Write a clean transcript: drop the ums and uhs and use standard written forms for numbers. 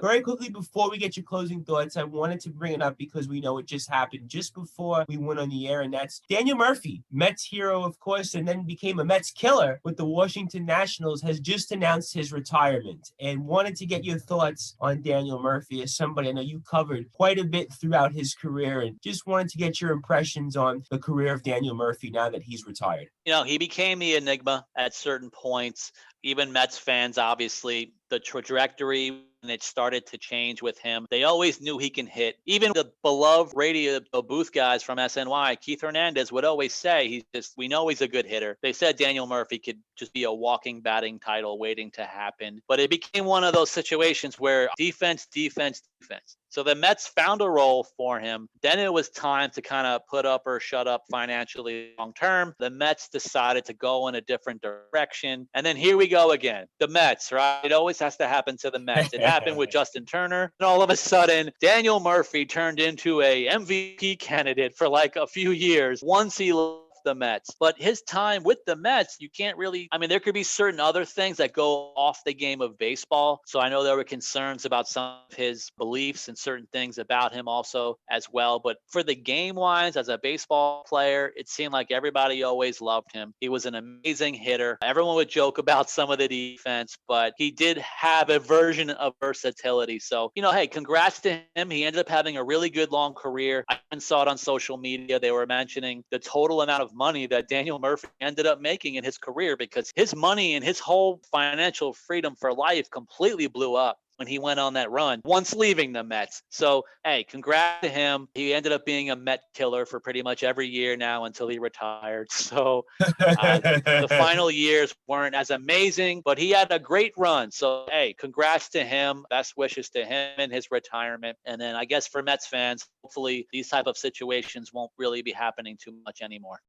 Very quickly, before we get your closing thoughts, I wanted to bring it up because we know it just happened just before we went on the air, and that's Daniel Murphy, Mets hero, of course, and then became a Mets killer with the Washington Nationals, has just announced his retirement, and wanted to get your thoughts on Daniel Murphy as somebody I know you covered quite a bit throughout his career, and just wanted to get your impressions on the career of Daniel Murphy now that he's retired. He became the enigma at certain points. Even Mets fans, obviously, the trajectory when it started to change with him. They always knew he can hit. Even the beloved radio booth guys from SNY, Keith Hernandez, would always say, we know he's a good hitter. They said Daniel Murphy could just be a walking batting title waiting to happen. But it became one of those situations where defense, defense, defense. So the Mets found a role for him. Then it was time to kind of put up or shut up financially long term. The Mets decided to go in a different direction. And then here we go again. The Mets, right? It always has to happen to the Mets. It happened with Justin Turner. And all of a sudden, Daniel Murphy turned into a MVP candidate for like a few years once he left the Mets. But his time with the Mets, you can't really, there could be certain other things that go off the game of baseball. So I know there were concerns about some of his beliefs and certain things about him also as well. But for the game wise, as a baseball player, it seemed like everybody always loved him. He was an amazing hitter. Everyone would joke about some of the defense, but he did have a version of versatility. So, hey, congrats to him. He ended up having a really good long career. I even saw it on social media. They were mentioning the total amount of money that Daniel Murphy ended up making in his career, because his money and his whole financial freedom for life completely blew up when he went on that run once leaving the Mets. So, hey, congrats to him. He ended up being a Met killer for pretty much every year now until he retired. So the final years weren't as amazing, but he had a great run. So, hey, congrats to him. Best wishes to him in his retirement. And then I guess for Mets fans, hopefully these type of situations won't really be happening too much anymore.